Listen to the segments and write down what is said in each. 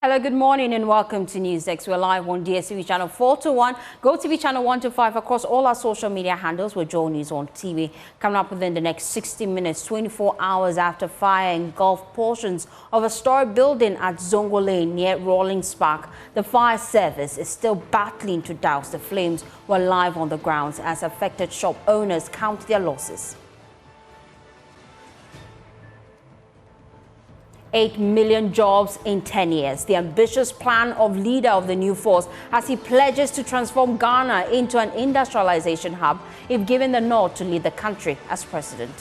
Hello, good morning and welcome to NewsX. We're live on DSTV channel 421, GoTV channel 125 across all our social media handles. We're Joel News on TV. Coming up within the next 60 minutes, 24 hours after fire engulfed portions of a storage building at Zongo Lane near Rawlings Park. The fire service is still battling to douse the flames. We're live on the grounds as affected shop owners count their losses. 8 million jobs in 10 years. The ambitious plan of leader of the new force as he pledges to transform Ghana into an industrialization hub if given the nod to lead the country as president.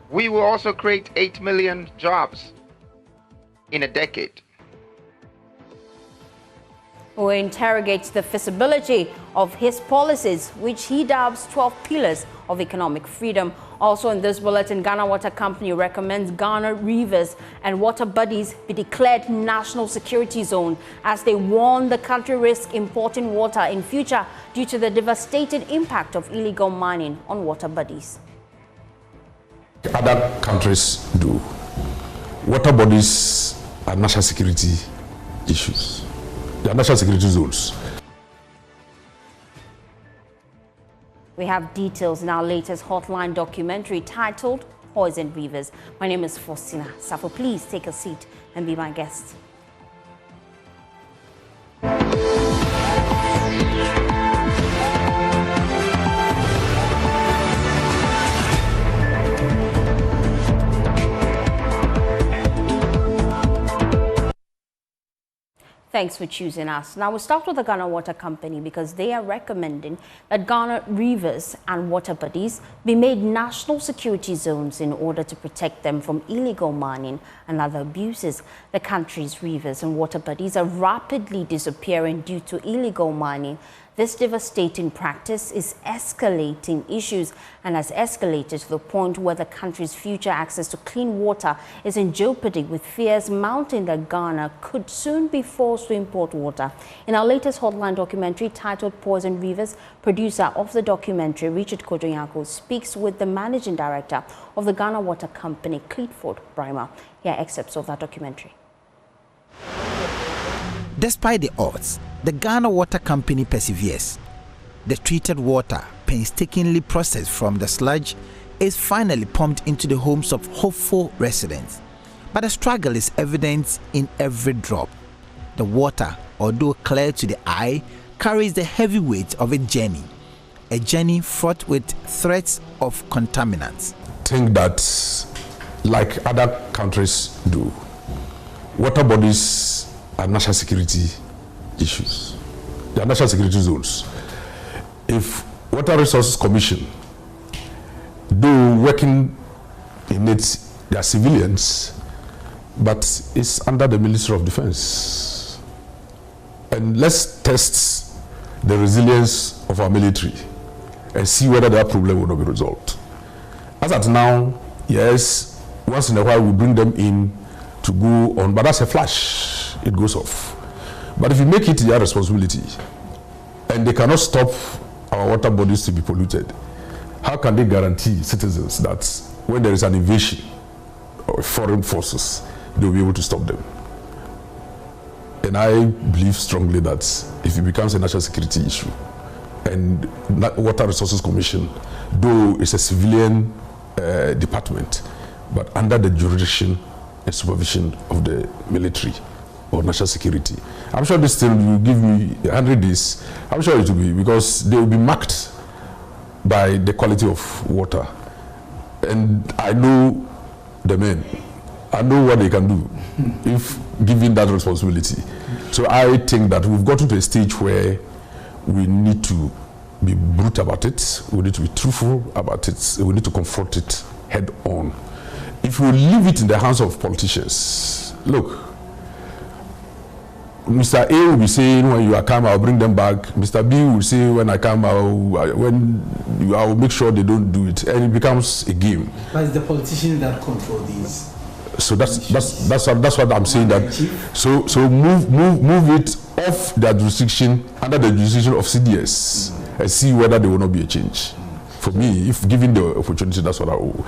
We will also create 8 million jobs in a decade. We'll interrogate the feasibility of his policies, which he dubs 12 pillars of economic freedom. Also in this bulletin, Ghana Water Company recommends Ghana rivers and water bodies be declared national security zone as they warn the country risks importing water in future due to the devastating impact of illegal mining on water bodies. Other countries do. Water bodies are national security issues. They are national security zones. We have details in our latest Hotline documentary titled Poison Rivers. My name is Faustina Safo. Please take a seat and be my guest. Thanks for choosing us. Now we'll start with the Ghana Water Company because they are recommending that Ghana rivers and water bodies be made national security zones in order to protect them from illegal mining and other abuses. The country's rivers and water bodies are rapidly disappearing due to illegal mining. This devastating practice is escalating issues and has escalated to the point where the country's future access to clean water is in jeopardy, with fears mounting that Ghana could soon be forced to import water. In our latest Hotline documentary titled Poison Rivers, producer of the documentary, Richard Kodonyako, speaks with the managing director of the Ghana Water Company, Clifford Brimer. Here are excerpts of that documentary. Despite the odds, the Ghana Water Company perseveres. The treated water, painstakingly processed from the sludge, is finally pumped into the homes of hopeful residents. But the struggle is evident in every drop. The water, although clear to the eye, carries the heavy weight of a journey fraught with threats of contaminants. I think that, like other countries do, water bodies are national security issues. They are national security zones. If Water Resources Commission, though working in it, they are civilians, but it's under the Ministry of Defense. And let's test the resilience of our military and see whether that problem will not be resolved. As at now, yes, once in a while we bring them in to go on, but that's a flash, it goes off. But if you make it their responsibility and they cannot stop our water bodies to be polluted, how can they guarantee citizens that when there is an invasion of foreign forces, they will be able to stop them? And I believe strongly that if it becomes a national security issue, and Water Resources Commission, though it's a civilian department, but under the jurisdiction and supervision of the military or national security, I'm sure this still will give me 100 days. I'm sure it will be, because they will be marked by the quality of water. And I know the men. I know what they can do if given that responsibility. So I think that we've gotten to a stage where we need to be brute about it. We need to be truthful about it. We need to confront it head on. If we leave it in the hands of politicians, look, Mr. A will be saying, when you are come, I'll bring them back. Mr. B will say, when I come, I'll make sure they don't do it. And it becomes a game. But it's the politicians that control these. So that's what I'm saying. That so move it off their jurisdiction, under the jurisdiction of CDS, and see whether there will not be a change. For me, if given the opportunity, that's what I will.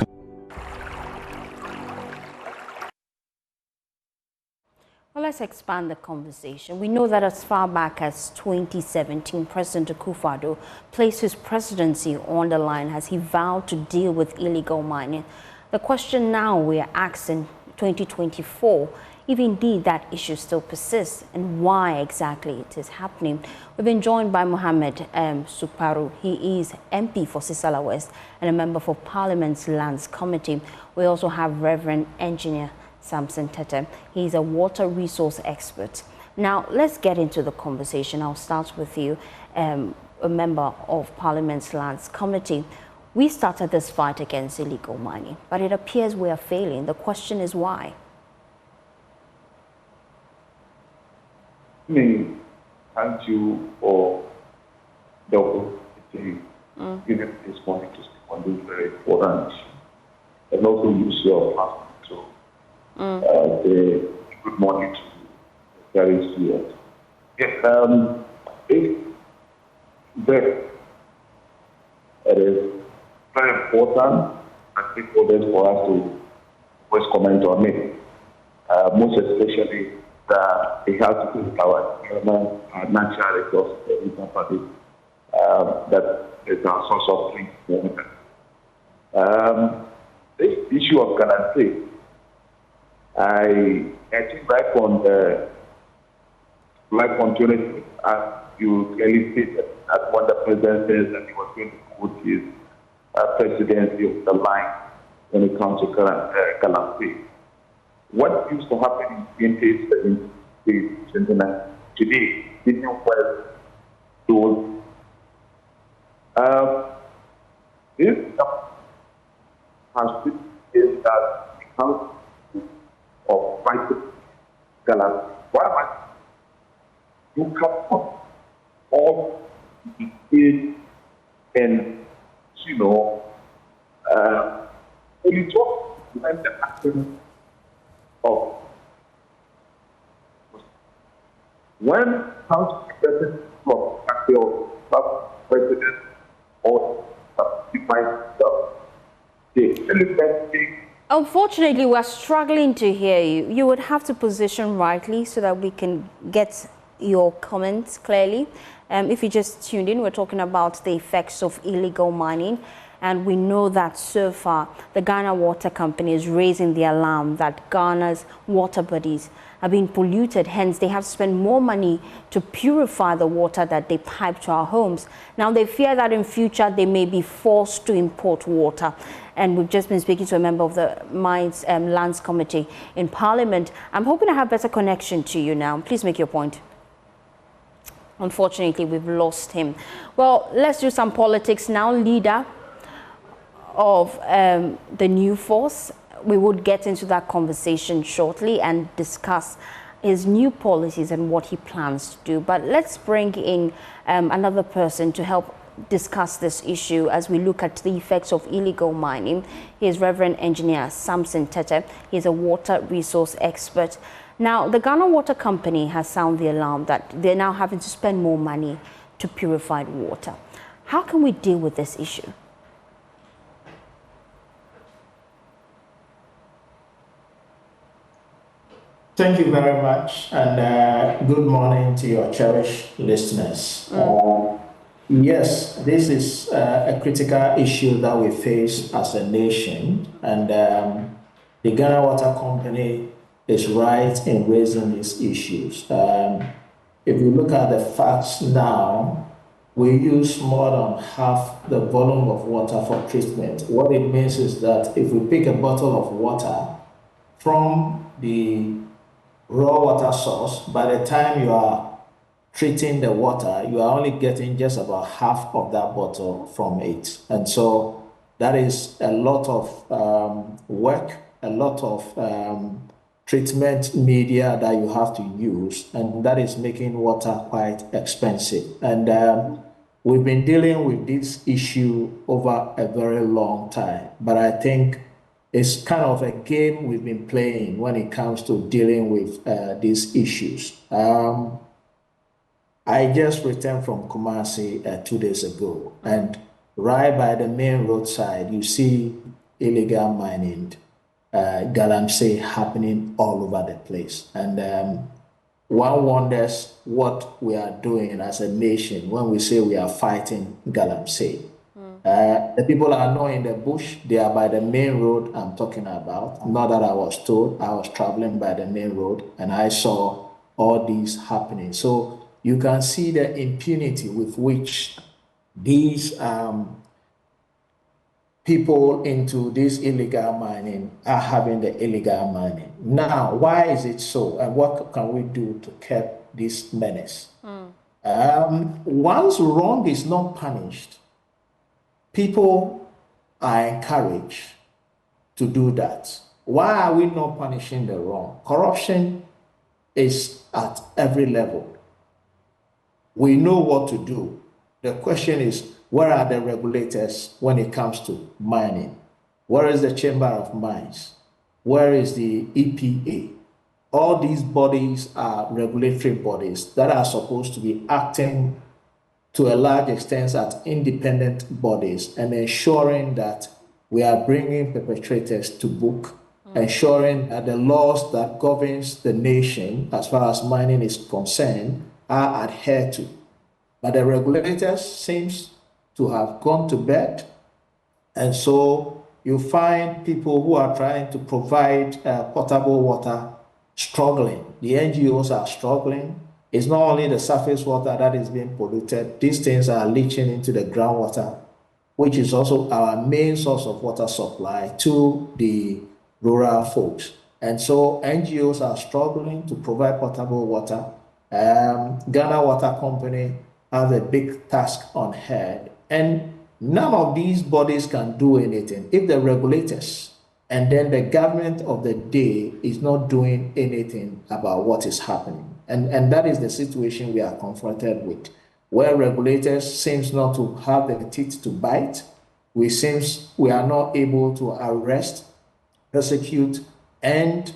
Well, let's expand the conversation. We know that as far back as 2017, President Akufo-Addo placed his presidency on the line as he vowed to deal with illegal mining. The question now we are asking 2024, if indeed that issue still persists and why exactly it is happening. We've been joined by Mohammed Suparu. He is MP for Sisala West and a member for Parliament's Lands Committee. We also have Reverend Engineer Samson Tete. He's a water resource expert. Now, let's get into the conversation. I'll start with you, a member of Parliament's Lands Committee. We started this fight against illegal mining, but it appears we are failing. The question is why? Thank you for the opportunity given this morning to speak on this very important issue, and also use your platform to say good morning to the very students. Yes, it is very important and stakeholders for us to always comment on it, most especially that it has to do with our environment, our natural resources, and property that is our source of drinking water. This issue of Galamsey, I think right from 20, as you clearly stated, that when the president says that he was going to put his presidency of the line when it comes to Galamsey. What used to happen in 2029 today didn't well told. This has been is that it comes of fighting Galamsey. Why you come all the state and only talk when the action of when House President of President or Unfortunately, we're struggling to hear you. You would have to position rightly so that we can get your comments clearly. If you just tuned in, we're talking about the effects of illegal mining. And we know that so far, the Ghana Water Company is raising the alarm that Ghana's water bodies are being polluted. Hence, they have to spend more money to purify the water that they pipe to our homes. Now, they fear that in future, they may be forced to import water. And we've just been speaking to a member of the Mines Lands Committee in Parliament. I'm hoping I have better connection to you now. Please make your point. Unfortunately, we've lost him. Well, let's do some politics now. Leader of the new force. We would get into that conversation shortly and discuss his new policies and what he plans to do. But let's bring in another person to help discuss this issue as we look at the effects of illegal mining. He is Reverend Engineer Samson Tete. He is a water resource expert. Now, the Ghana Water Company has sounded the alarm that they're now having to spend more money to purify water. How can we deal with this issue? Thank you very much, and good morning to your cherished listeners. Yes, this is a critical issue that we face as a nation, and the Ghana Water Company is right in raising these issues. If you look at the facts now, we use more than half the volume of water for treatment. What it means is that if we pick a bottle of water from the raw water source, by the time you are treating the water, you are only getting just about half of that bottle from it. And so that is a lot of work, a lot of treatment media that you have to use, and that is making water quite expensive. And we've been dealing with this issue over a very long time, but I think it's kind of a game we've been playing when it comes to dealing with these issues. I just returned from Kumasi 2 days ago, and right by the main roadside, you see illegal mining Galamsey happening all over the place. And one wonders what we are doing as a nation when we say we are fighting Galamsey. The people are not in the bush, they are by the main road I'm talking about. Not that I was told, I was traveling by the main road and I saw all these happening. So you can see the impunity with which these people into this illegal mining are having the illegal mining. Now, why is it so? And what can we do to curb this menace? Once wrong is not punished, people are encouraged to do that. Why are we not punishing the wrong? Corruption is at every level. We know what to do. The question is, where are the regulators when it comes to mining? Where is the Chamber of Mines? Where is the EPA? All these bodies are regulatory bodies that are supposed to be acting to a large extent as independent bodies and ensuring that we are bringing perpetrators to book, ensuring that the laws that governs the nation as far as mining is concerned are adhered to. But the regulators seems to have gone to bed, and so you find people who are trying to provide potable water struggling. The NGOs are struggling. It's not only the surface water that is being polluted, these things are leaching into the groundwater, which is also our main source of water supply to the rural folks. And so NGOs are struggling to provide potable water. Ghana Water Company have a big task on hand, and none of these bodies can do anything if the regulators and then the government of the day is not doing anything about what is happening. And that is the situation we are confronted with, where regulators seems not to have the teeth to bite. We are not able to arrest, prosecute, and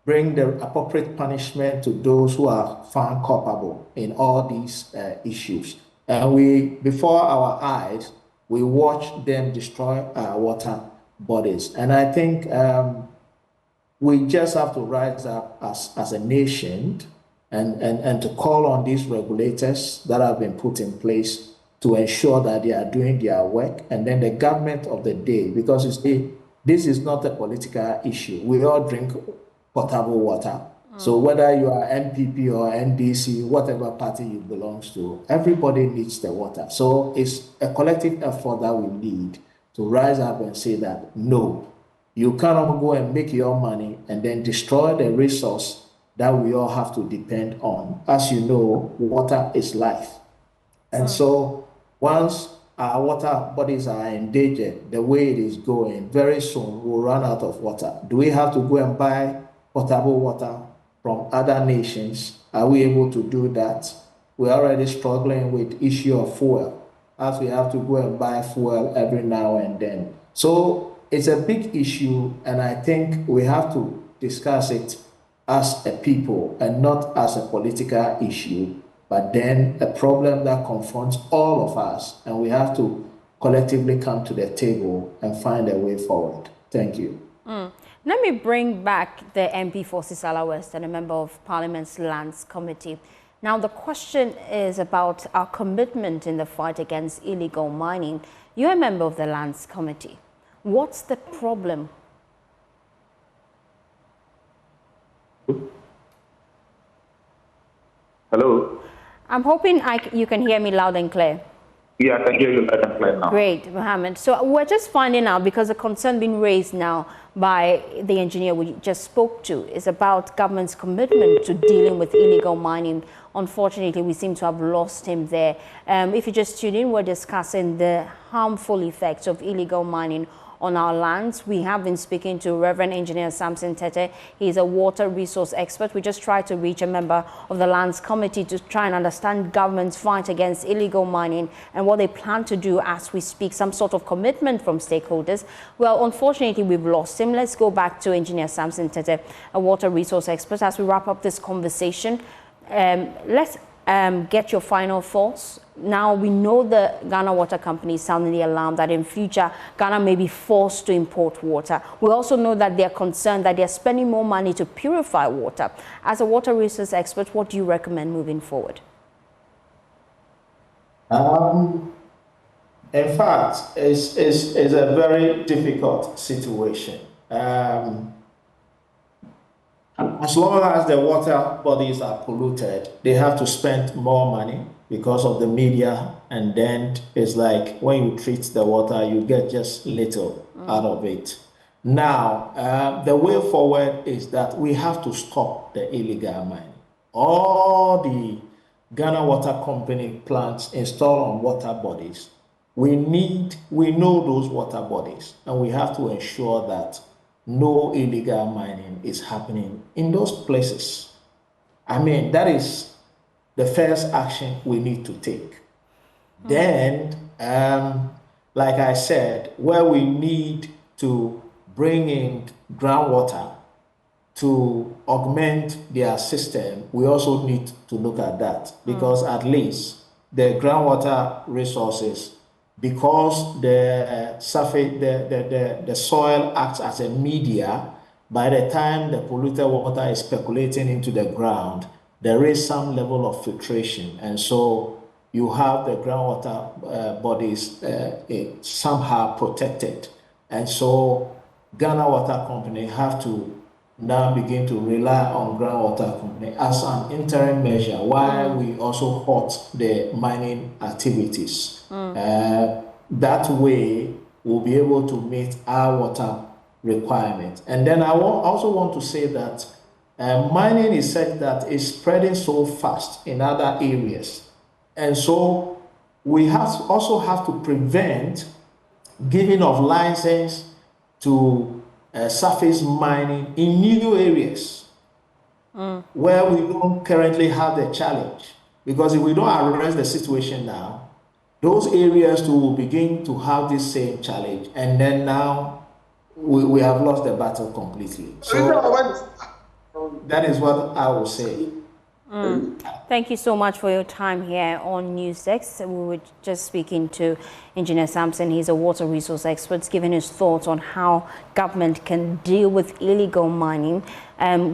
bring the appropriate punishment to those who are found culpable in all these issues. And before our eyes, we watch them destroy our water bodies. And I think we just have to rise up as a nation and to call on these regulators that have been put in place to ensure that they are doing their work, and then the government of the day, because you see, this is not a political issue. We all drink potable water. So whether you are MPP or NDC, whatever party you belong to, everybody needs the water. So it's a collective effort that we need to rise up and say that, no, you cannot go and make your money and then destroy the resource that we all have to depend on. As you know, water is life. And so once our water bodies are endangered, the way it is going, very soon we'll run out of water. Do we have to go and buy potable water from other nations? Are we able to do that? We're already struggling with issue of fuel, as we have to go and buy fuel every now and then. So it's a big issue, and I think we have to discuss it as a people and not as a political issue, but then a problem that confronts all of us, and we have to collectively come to the table and find a way forward. Thank you. Let me bring back the MP for Sisala West and a member of Parliament's Lands Committee. Now, the question is about our commitment in the fight against illegal mining. You're a member of the Lands Committee. What's the problem? Hello? I'm hoping you can hear me loud and clear. Yeah, I can hear you loud and clear now. Great, Mohammed. So we're just finding out, because the concern being raised now by the engineer we just spoke to is about government's commitment to dealing with illegal mining. Unfortunately, we seem to have lost him there. If you just tune in, we're discussing the harmful effects of illegal mining on our lands. We have been speaking to Reverend Engineer Samson Tete. He's a water resource expert. We just tried to reach a member of the Lands Committee to try and understand government's fight against illegal mining and what they plan to do as we speak, some sort of commitment from stakeholders. Well, unfortunately, we've lost him. Let's go back to Engineer Samson Tete, a water resource expert, as we wrap up this conversation. Let's get your final thoughts. Now we know the Ghana Water Company is sounding the alarm that in future Ghana may be forced to import water. We also know that they're concerned that they're spending more money to purify water. As a water resource expert, what do you recommend moving forward? In fact, it's a very difficult situation. As long as the water bodies are polluted, they have to spend more money because of the media, and then it's like when you treat the water, you get just little out of it. Now, the way forward is that we have to stop the illegal mining. All the Ghana Water Company plants installed on water bodies, we know those water bodies, and we have to ensure that no illegal mining is happening in those places. I mean, that is the first action we need to take. Then, like I said, where we need to bring in groundwater to augment their system, we also need to look at that, because at least the groundwater resources, because the surface, the soil acts as a media, by the time the polluted water is percolating into the ground, there is some level of filtration, and so you have the groundwater bodies somehow protected. And so Ghana Water Company have to now begin to rely on groundwater company as an interim measure while we also halt the mining activities. That way, we'll be able to meet our water requirements. And then I also want to say that mining is such that it's spreading so fast in other areas. And so we also have to prevent giving of license to surface mining in new areas where we don't currently have the challenge. Because if we don't address the situation now, those areas too will begin to have this same challenge, and then now we have lost the battle completely. So that is what I will say. Thank you so much for your time here on NewsX. We were just speaking to Engineer Sampson. He's a water resource expert, giving his thoughts on how government can deal with illegal mining.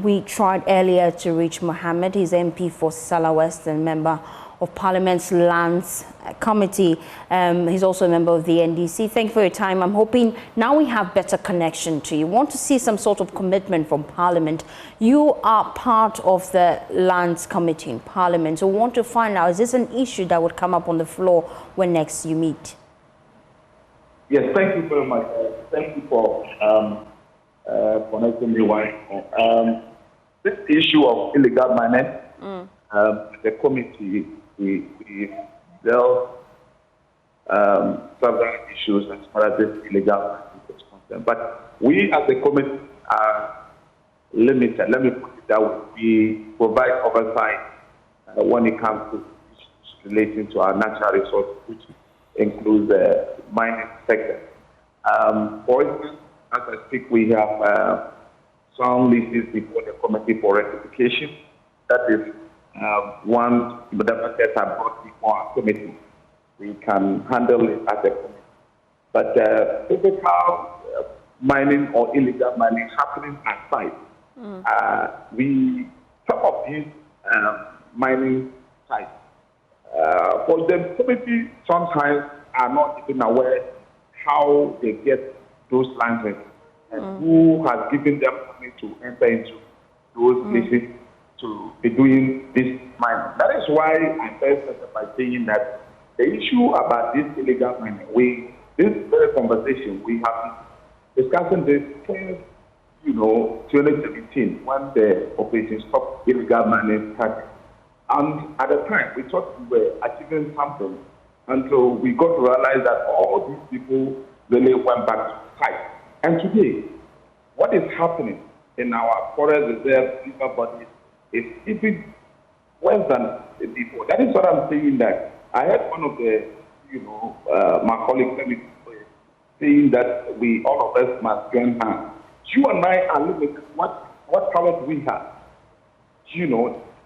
We tried earlier to reach Mohammed. He's MP for Salah West and member of Parliament's Lands Committee. He's also a member of the NDC. Thank you for your time. I'm hoping now we have better connection to you. Want to see some sort of commitment from Parliament. You are part of the Lands Committee in Parliament, so we want to find out, is this an issue that would come up on the floor when next you meet? Yes, thank you very much. Thank you for connecting me. This issue of illegal mining, the committee, we dealt several issues as far as this illegal mining is concerned. But we as a committee are limited. Let me put it that way. We provide oversight when it comes to issues relating to our natural resources, which includes the mining sector. For instance, as I speak, we have some leases before the committee for rectification. That is one the markets are brought before our committee. We can handle it as a committee. But physical mining or illegal mining happening at site, some of these mining sites, for the committee sometimes are not even aware how they get those licenses and who has given them money to enter into those places to be doing this mining. That is why I first started by saying that the issue about this illegal mining, this very conversation, we have been discussing this since, 2017, when the operation Stop Illegal Mining started. And at the time, we thought we were achieving something until we got to realize that all these people really went back to site. And today, what is happening in our forest reserve river bodies is even worse than before. That is what I'm saying, that I heard one of the, my colleagues saying that we, all of us, must join hands. You and I are limited. What power do we have?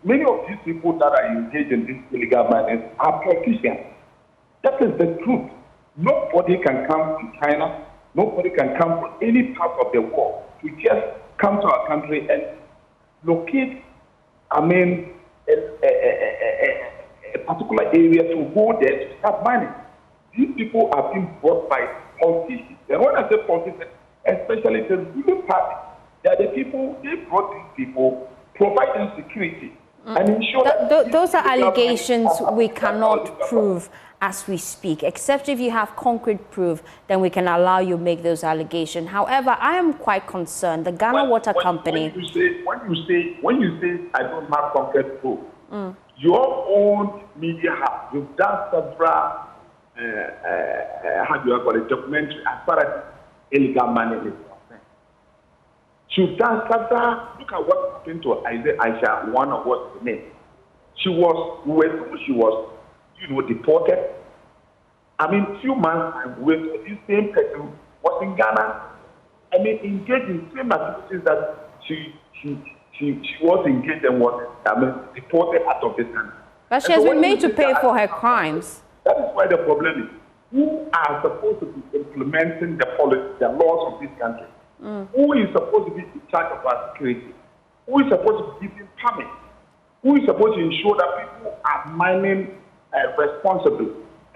many of these people that are engaged in this illegal mining are politicians. That is the truth. Nobody can come to China, nobody can come from any part of the world to just come to our country and locate, a particular area to go there to start mining. These people are being brought by politicians. And when I say politicians, especially the ruling party, they are the people, they brought these people, provide them security, and ensure that those are allegations we cannot prove as we speak, except if you have concrete proof, then we can allow you make those allegations. However, I am quite concerned. The Ghana Water Company. When you say I don't have concrete proof, your own media house, you've done several, how do you call it, documentary as far as illegal mining is concerned. You've done several. Look at what happened to Aisha, one of what's the name. She was deported. I mean, few months with this same person was in Ghana. I mean, engaged in same activities that she was engaged and was deported out of this country. But she has been made to pay for her crimes. That is why the problem is who are supposed to be implementing the policy, the laws of this country. Who is supposed to be in charge of our security? Who is supposed to be giving permits? Who is supposed to ensure that people are mining responsibly?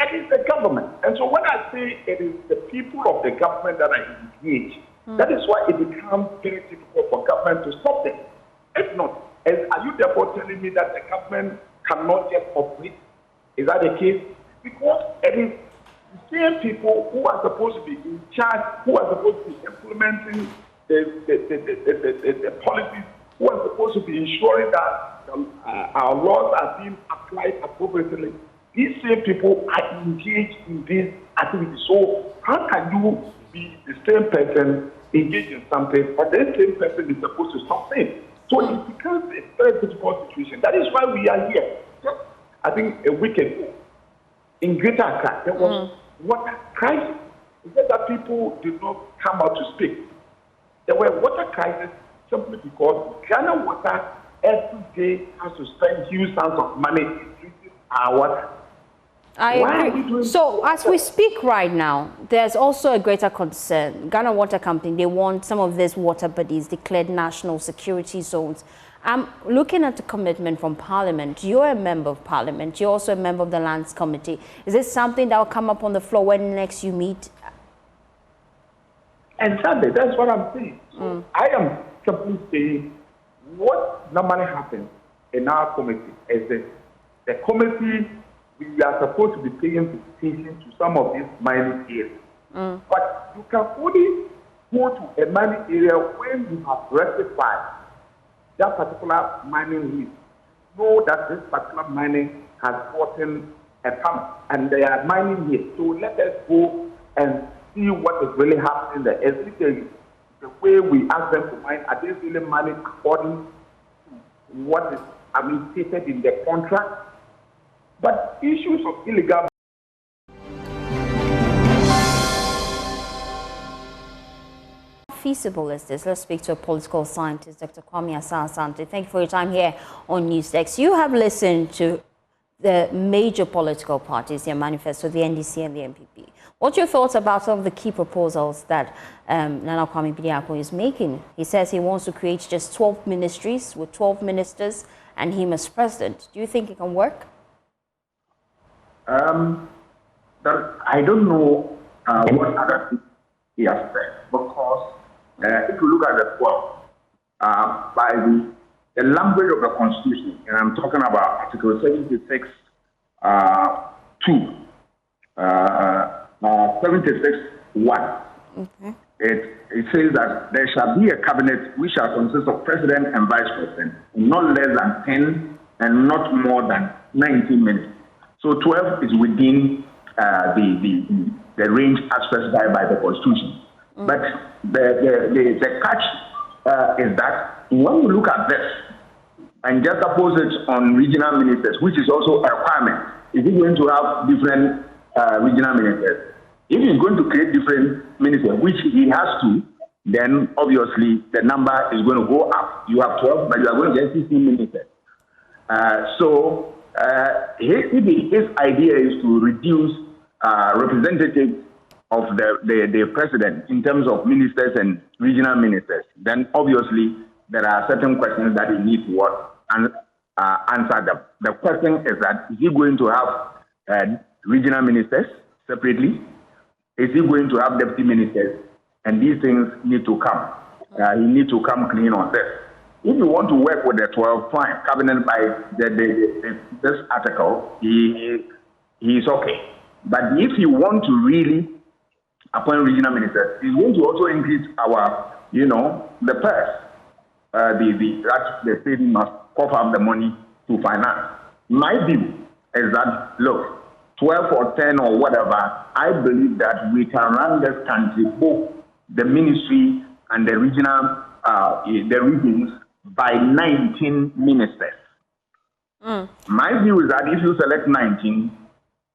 It is the government. And so when I say it is the people of the government that are engaged, that is why it becomes very difficult for government to stop them. If not, are you therefore telling me that the government cannot just operate? Is that the case? Because it is the same people who are supposed to be in charge, who are supposed to be implementing the policies, who are supposed to be ensuring that our laws are being applied appropriately. These same people are engaged in this activity. So how can you be the same person engaged in something, but the same person is supposed to stop it? So it becomes a very difficult situation. That is why we are here. I think a week ago, in Greater Accra, there was water crisis. It's just that people did not come out to speak. There were water crises simply because Ghana Water every day has to spend huge sums of money in treating our water. I agree. So as we speak right now, there's also a greater concern. Ghana Water Company, they want some of these water bodies declared national security zones. I'm looking at the commitment from Parliament. You're a member of Parliament. You're also a member of the Lands Committee. Is this something that will come up on the floor when next you meet? Exactly. That's what I'm saying. So I am simply saying what normally happens in our committee is that the committee, we are supposed to be paying attention to some of these mining areas. But you can only go to a mining area when you have rectified that particular mining lease. Know that this particular mining has gotten a permit and they are mining here. So let us go and see what is really happening there. Especially the way we ask them to mine, are they really mining according to what is stated in the contract? But issues of illegal. How feasible is this? Let's speak to a political scientist, Dr. Kwame Asante. Thank you for your time here on NewsDesk. You have listened to the major political parties, their manifesto, the NDC and the MPP. What's your thoughts about some of the key proposals that Nana Kwame Bediako is making? He says he wants to create just 12 ministries with 12 ministers and him as president. Do you think it can work? I don't know what other people he has said, because if you look at the 12, by the language of the Constitution, and I'm talking about Article 76, 2, 76, 1. Okay. It says that there shall be a cabinet which shall consist of president and vice president, not less than 10 and not more than 19 ministers. So 12 is within the range as specified by the Constitution. But the catch is that when you look at this and just oppose it on regional ministers, which is also a requirement, is he going to have different regional ministers? If he's going to create different ministers, which he has to, then obviously the number is going to go up. You have 12, but you are going to get 16 ministers. His idea is to reduce representatives of the president in terms of ministers and regional ministers, then obviously there are certain questions that he needs to answer them. The question is that, is he going to have regional ministers separately? Is he going to have deputy ministers? And these things need to come. He needs to come clean on this. If you want to work with the 12, fine. Cabinet by this article, he is okay. But if you want to really appoint regional ministers, he's going to also increase our, the purse. The state must cough up the money to finance. My view is that, look, 12 or 10 or whatever, I believe that we can run this country, both the ministry and the regional, the regions, by 19 ministers. My view is that if you select 19,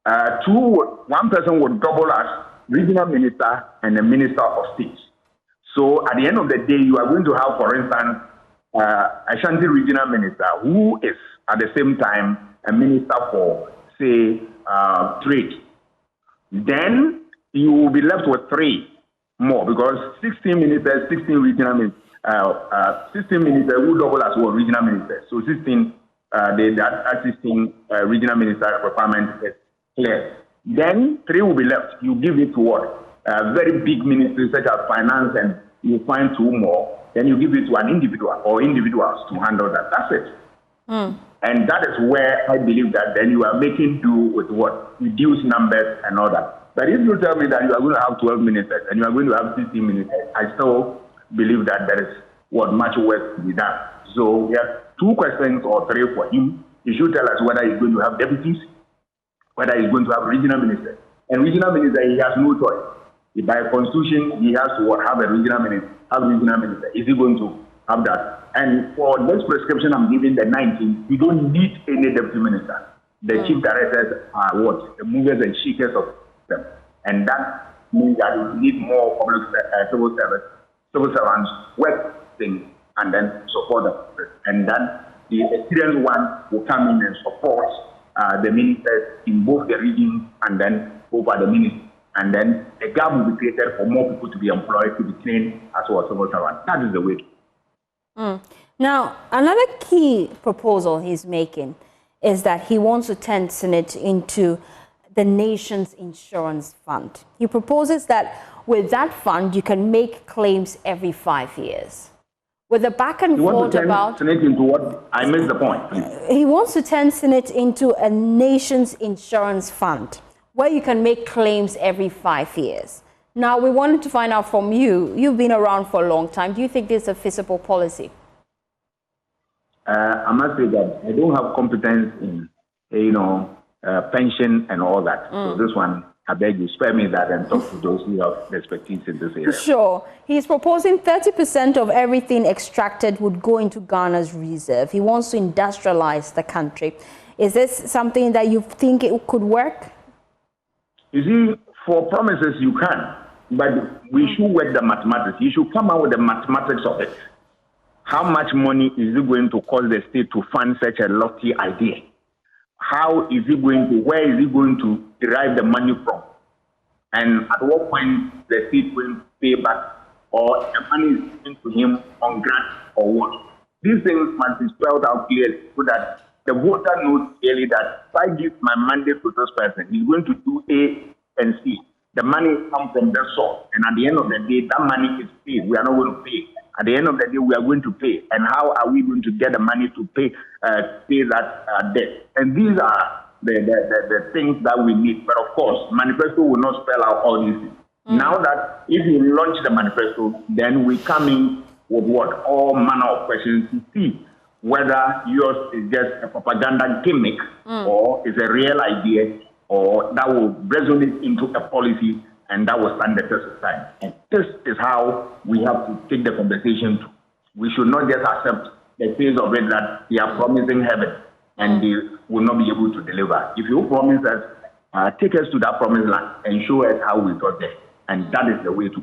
one person would double as regional minister and a minister of state. So at the end of the day, you are going to have, for instance, Ashanti regional minister, who is at the same time a minister for, say, trade. Then you will be left with 3 more, because 16 ministers, 16 regional ministers, 16 ministers who double as well regional ministers. So 16, that 16 regional minister requirement is clear. Then 3 will be left. You give it to what? Very big ministries such as finance, and you find 2 more. Then you give it to an individual or individuals to handle that. That's it. And that is where I believe that then you are making do with what? Reduce numbers and all that. But if you tell me that you are going to have 12 ministers and you are going to have 16 ministers, I still believe that there is much work to be done. So we have 2 questions or 3 for him. He should tell us whether he's going to have deputies, whether he's going to have regional ministers. And regional minister, he has no choice. By constitution, he has to have a regional minister. Is he going to have that? And for this prescription I'm giving, the 19, you don't need any deputy minister. The chief directors are what? The movers and shakers of them. And that means that you need more public civil servants work things and then support them. And then the experienced one will come in and support the ministers in both the regions and then over the ministry. And then a gap will be created for more people to be employed, to be trained as well as civil servants. That is the way. Now, another key proposal he's making is that he wants to turn Senate into the nation's insurance fund. He proposes that with that fund, you can make claims every 5 years. With the back and forth about Senate into what? I missed the point. He wants to turn Senate into a nation's insurance fund, where you can make claims every 5 years. Now, we wanted to find out from you. You've been around for a long time. Do you think this is a feasible policy? I must say that I don't have competence in, pension and all that. So this one, I beg you, spare me that and talk to those who have expertise in this area. Sure. He's proposing 30% of everything extracted would go into Ghana's reserve. He wants to industrialize the country. Is this something that you think it could work? You see, for promises you can, but we should work the mathematics. You should come out with the mathematics of it. How much money is it going to cost the state to fund such a lofty idea? How is it going to, where is it going to derive the money from? And at what point the state will pay back, or the money is given to him on grant or what? These things must be spelled out clearly so that the voter knows clearly that if I give my mandate to this person, he's going to do A and C. The money comes from that source. And at the end of the day, that money is paid. We are not going to pay. At the end of the day, we are going to pay. And how are we going to get the money to pay that debt? And these are the things that we need. But of course, manifesto will not spell out all these things. Now that if you launch the manifesto, then we come in with what? All manner of questions to see whether yours is just a propaganda gimmick or is a real idea, or that will resonate into a policy and that will stand the test of time. And this is how we have to take the conversation to. We should not just accept the face of it that they are promising heaven and they will not be able to deliver. If you promise us, take us to that promised land and show us how we got there. And that is the way to.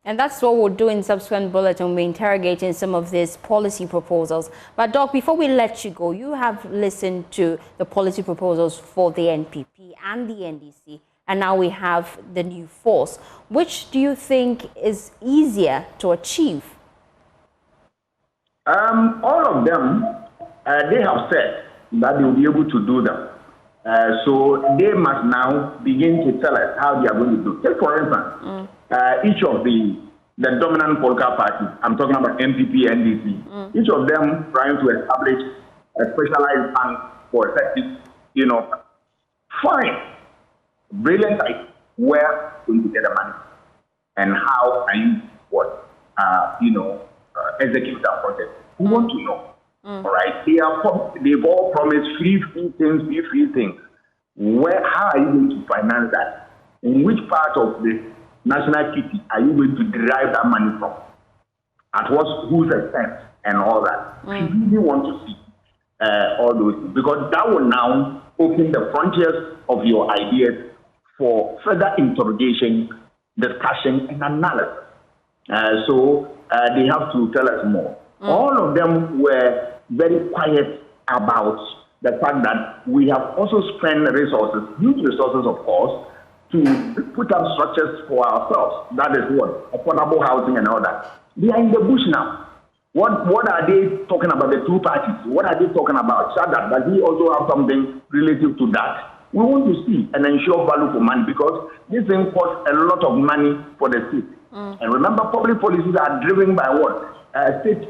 And that's what we'll do in subsequent bulletin. We're interrogating some of these policy proposals. But Doc, before we let you go, you have listened to the policy proposals for the NPP and the NDC, and now we have the new force. Which do you think is easier to achieve? All of them, they have said that they will be able to do them. So they must now begin to tell us how they are going to do. Take for instance, each of the dominant political parties, I'm talking about NPP, NDC, each of them trying to establish a specialized fund for effective, fine, brilliant idea. Where are you going to get the money? And how are you, execute that project? We want to know. All right, they've all promised free things. How are you going to finance that? In which part of the national kitty are you going to derive that money from? At whose expense and all that? We really want to see all those things, because that will now open the frontiers of your ideas for further interrogation, discussion, and analysis. So they have to tell us more. All of them were very quiet about the fact that we have also spent resources, huge resources, of course, to put up structures for ourselves. That is what? Affordable housing and all that. They are in the bush now. What are they talking about, the two parties? What are they talking about? Shadrach, does he also have something relative to that? We want to see and ensure value for money, because this thing costs a lot of money for the state. And remember, public policies are driven by what? State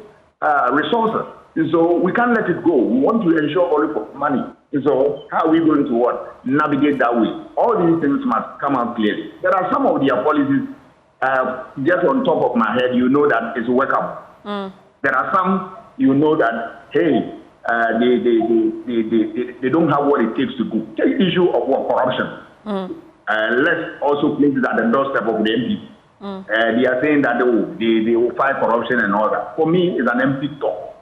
resources. So we can't let it go. We want to ensure value for money. So how are we going to what? Navigate that way? All these things must come out clearly. There are some of their policies, just on top of my head, that it's workable. There are some, that, hey, they don't have what it takes to go. Take the issue of corruption. Let's also place it at the doorstep of the MP. They are saying that they will fight corruption and all that. For me, it's an empty talk,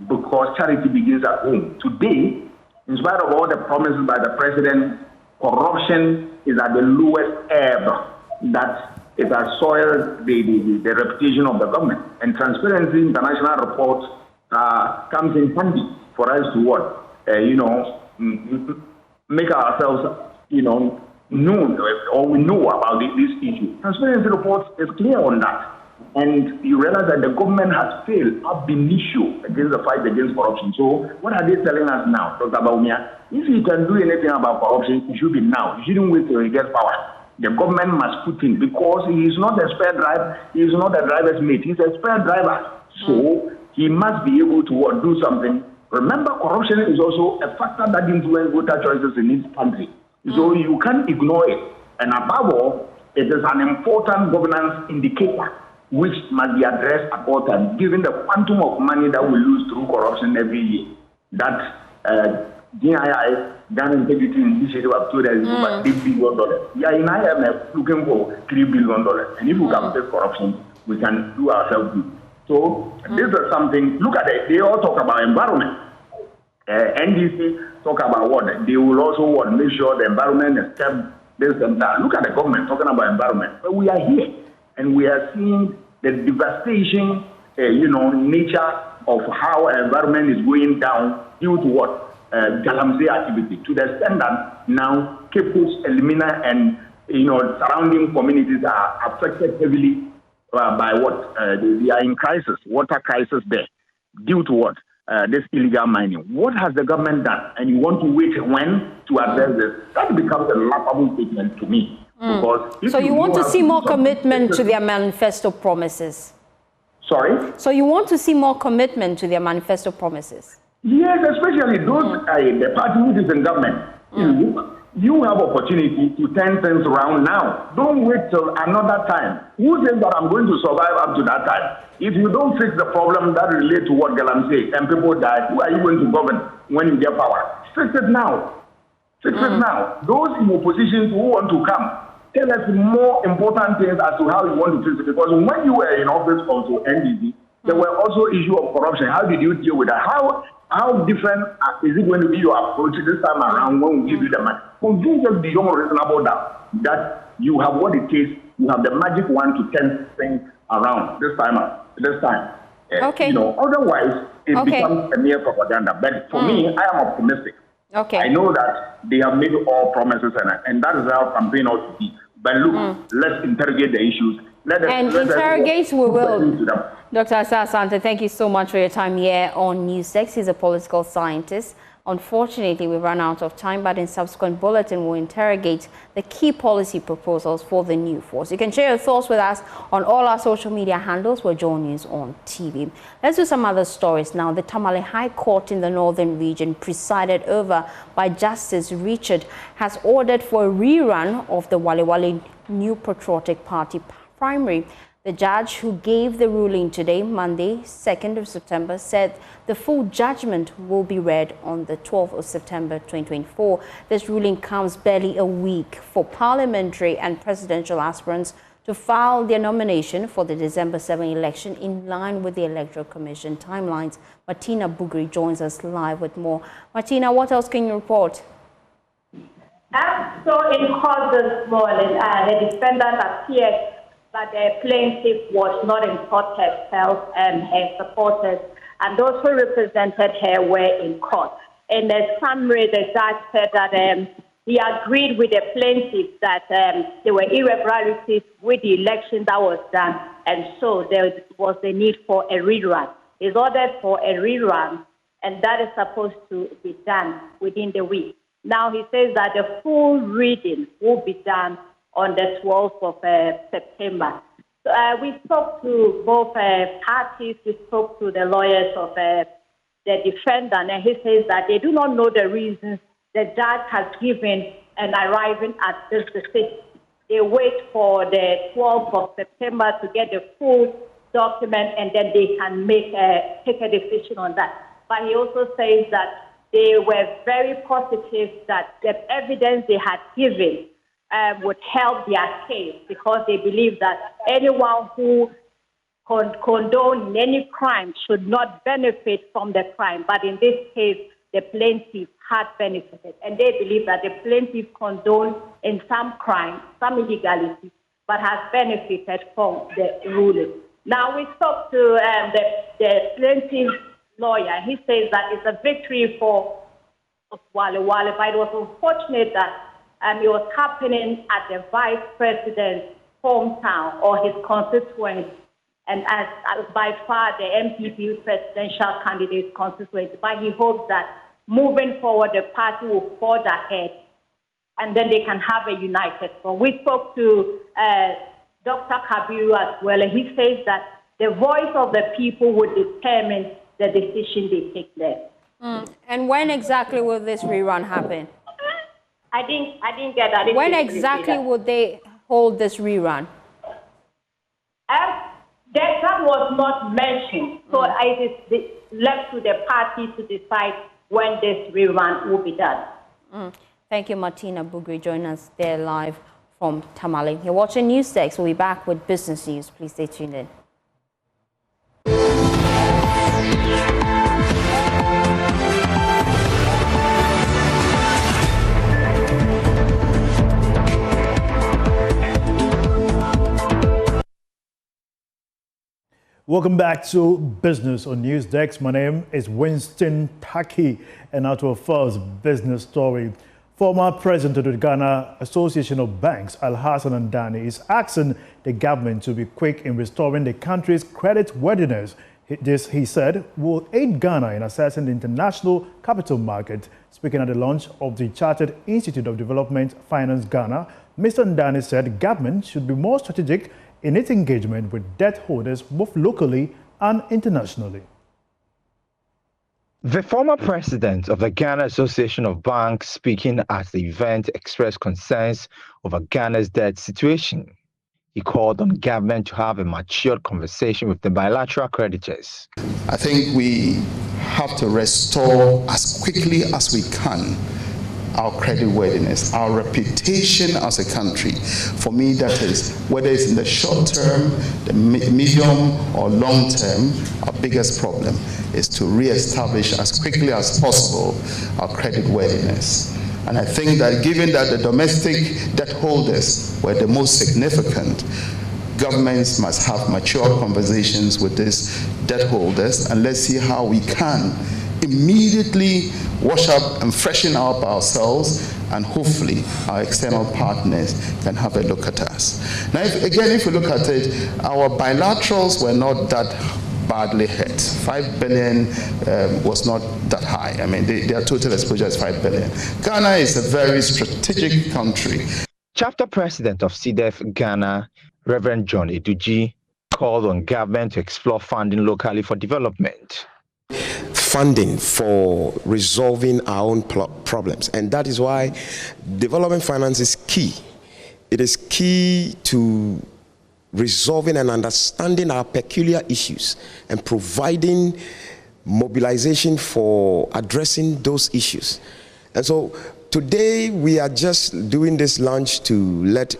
because charity begins at home. Today, in spite of all the promises by the president, corruption is at the lowest ebb that it has soiled the reputation of the government. And Transparency International report comes in handy for us to what? Make ourselves, known, or we know about this issue. Transparency report is clear on that. And you realize that the government has failed ab initio against the fight against corruption. So what are they telling us now, Dr. Baumia? If you can do anything about corruption, it should be now. You shouldn't wait till he gets power. The government must put in, because he is not a spare driver. He is not a driver's mate. He's a spare driver. So he must be able to do something. Remember, corruption is also a factor that influences voter choices in this country. So you can't ignore it. And above all, it is an important governance indicator which must be addressed at all times, given the quantum of money that we lose through corruption every year. That GII, Ghana Integrity Initiative, have told us is over $3 billion. We are in IMF looking for $3 billion. And if we can face corruption, we can do ourselves good. So this is something, look at it, they all talk about environment. NDC talk about what? They will also make sure the environment is kept this and that. Look at the government talking about environment. But we are here, and we are seeing the devastation, nature of how environment is going down due to what? Galamsey activity. To the extent that now Cape Coast, Elimina, and surrounding communities are affected heavily by what? They are in crisis, water crisis there, due to what? This illegal mining. What has the government done? And you want to wait when to address this? That becomes a laughable statement to me. Because so you want to see more commitment to their manifesto promises? Sorry? So you want to see more commitment to their manifesto promises? Yes, especially those, the party which is in government. You have opportunity to turn things around now. Don't wait till another time. Who says that I'm going to survive up to that time? If you don't fix the problem that relate to what Galamsey and people die, who are you going to govern when you get power? Fix it now. Fix it now. Those in opposition who want to come, tell us more important things as to how you want to fix it. Because when you were in office also, NDC, there were also issues of corruption. How did you deal with that? How different is it going to be your approach this time around when we give you the money? Convince us beyond reasonable doubt that you have what it takes, you have the magic wand to turn things around this time. Okay. You know, otherwise it becomes a mere propaganda. But for me, I am optimistic. Okay. I know that they have made all promises, and that is how campaign ought to be. But look, let's interrogate the issues. Interrogate we will. Dr. Asante, thank you so much for your time here on Newsdesk. He's a political scientist. Unfortunately, we've run out of time, but in subsequent bulletin, we'll interrogate the key policy proposals for the new force. You can share your thoughts with us on all our social media handles. We're Joy News on TV. Let's do some other stories now. The Tamale High Court in the Northern Region, presided over by Justice Richard, has ordered for a rerun of the Wale Wale New Patriotic Party primary. The judge who gave the ruling today, Monday, 2nd of September, said the full judgment will be read on the 12th of September 2024. This ruling comes barely a week for parliamentary and presidential aspirants to file their nomination for the December 7 election in line with the Electoral Commission timelines. Martina Bugri joins us live with more. Martina, what else can you report? So in court this morning, the defendant appeared that the plaintiff was not in court herself and her supporters, and those who represented her were in court. In the summary, the judge said that he agreed with the plaintiff that there were irregularities with the election that was done, and so there was the need for a rerun. He's ordered for a rerun, and that is supposed to be done within the week. Now he says that the full reading will be done on the 12th of September. So, we spoke to both parties. We spoke to the lawyers of the defendant, and he says that they do not know the reasons the judge has given in arriving at this decision. They wait for the 12th of September to get the full document, and then they can take a decision on that. But he also says that they were very positive that the evidence they had given would help their case, because they believe that anyone who condones any crime should not benefit from the crime. But in this case, the plaintiff had benefited. And they believe that the plaintiff condoned in some crime, some illegality, but has benefited from the ruling. Now, we spoke to the plaintiff's lawyer. He says that it's a victory for Wale Wale, but it was unfortunate that it was happening at the vice president's hometown or his constituency, and as by far the MPP presidential candidate's constituency. But he hopes that moving forward, the party will forge ahead, and then they can have a united front. We spoke to Dr. Kabiru as well, and he says that the voice of the people would determine the decision they take there. And when exactly will this rerun happen? I didn't get that. When exactly would they hold this rerun? That was not mentioned. So it is left to the party to decide when this rerun will be done. Thank you, Martina Bugri, joining us there live from Tamale. You're watching Newsdesk. We'll be back with business news. Please stay tuned in. Welcome back to Business on Newsdesk. My name is Winston Taki, and now to our first business story. Former president of the Ghana Association of Banks, Alhassan Andani, is asking the government to be quick in restoring the country's credit worthiness. This, he said, will aid Ghana in assessing the international capital market. Speaking at the launch of the Chartered Institute of Development Finance Ghana, Mr. Andani said government should be more strategic in its engagement with debt holders both locally and internationally. The former president of the Ghana Association of Banks, speaking at the event, expressed concerns over Ghana's debt situation. He called on government to have a matured conversation with the bilateral creditors. I think we have to restore as quickly as we can our creditworthiness, our reputation as a country. For me, that is, whether it's in the short term, the medium or long term, our biggest problem is to re-establish as quickly as possible our creditworthiness. And I think that given that the domestic debt holders were the most significant, governments must have mature conversations with these debt holders, and let's see how we can immediately wash up and freshen up ourselves, and hopefully our external partners can have a look at us. Now, if we look at it, our bilaterals were not that badly hit. 5 billion was not that high. I mean, their total exposure is 5 billion. Ghana is a very strategic country. Chapter President of CDEF Ghana, Reverend John Eduji, called on government to explore funding locally for development. Funding for resolving our own problems, and that is why development finance is key. It is key to resolving and understanding our peculiar issues and providing mobilization for addressing those issues. And so today we are just doing this launch to let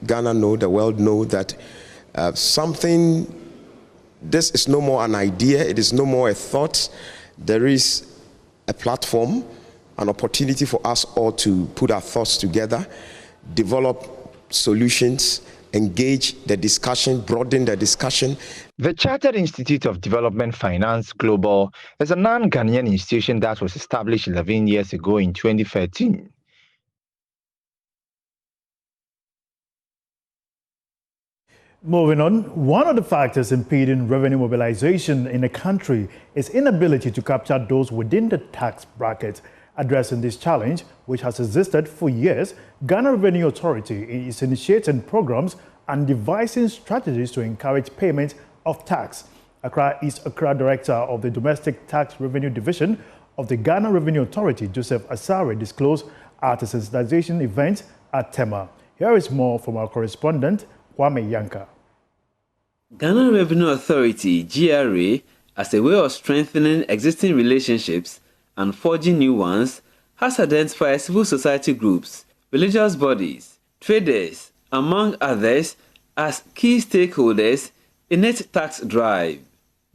Ghana know, the world know, that this is no more an idea, it is no more a thought. There is a platform, an opportunity for us all to put our thoughts together, develop solutions, engage the discussion, broaden the discussion. The Chartered Institute of Development Finance Global is a non-Ghanaian institution that was established 11 years ago in 2013. Moving on, one of the factors impeding revenue mobilization in the country is inability to capture those within the tax bracket. Addressing this challenge, which has existed for years, Ghana Revenue Authority is initiating programs and devising strategies to encourage payment of tax. Accra East Accra Director of the Domestic Tax Revenue Division of the Ghana Revenue Authority, Joseph Asare, disclosed at a sensitization event at Tema. Here is more from our correspondent, Kwame Yanka. Ghana Revenue Authority, GRA, as a way of strengthening existing relationships and forging new ones, has identified civil society groups, religious bodies, traders, among others, as key stakeholders in its tax drive.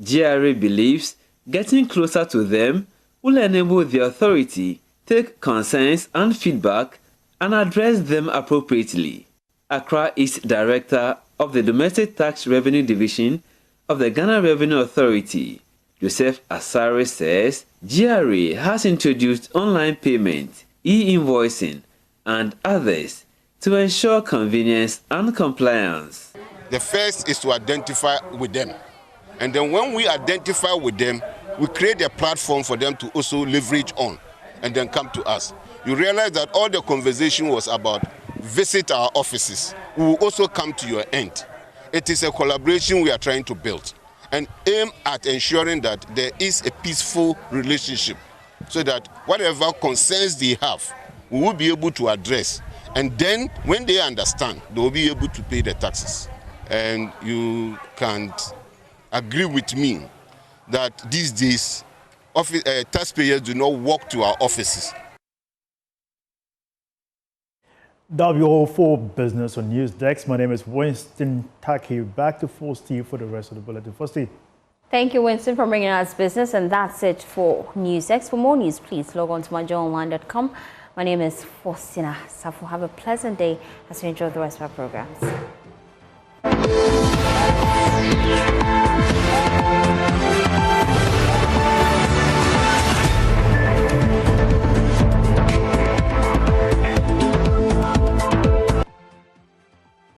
GRA believes getting closer to them will enable the authority take concerns and feedback and address them appropriately. Accra East Director of the Domestic Tax Revenue Division of the Ghana Revenue Authority, Joseph Asare, says GRA has introduced online payment, e-invoicing, and others to ensure convenience and compliance. The first is to identify with them. And then when we identify with them, we create a platform for them to also leverage on and then come to us. You realize that all the conversation was about visit our offices. We will also come to your end. It is a collaboration we are trying to build and aim at ensuring that there is a peaceful relationship so that whatever concerns they have, we will be able to address. And then when they understand, they will be able to pay the taxes. And you can agree with me that these days, taxpayers do not walk to our offices. WO4 Business on News Desk. My name is Winston Taki. Back to Steve for the rest of the bulletin. Steve. Thank you, Winston, for bringing us business. And that's it for News Desk. For more news, please log on to myjoyonline.com. My name is Faustina Safu. Have a pleasant day as you enjoy the rest of our programs.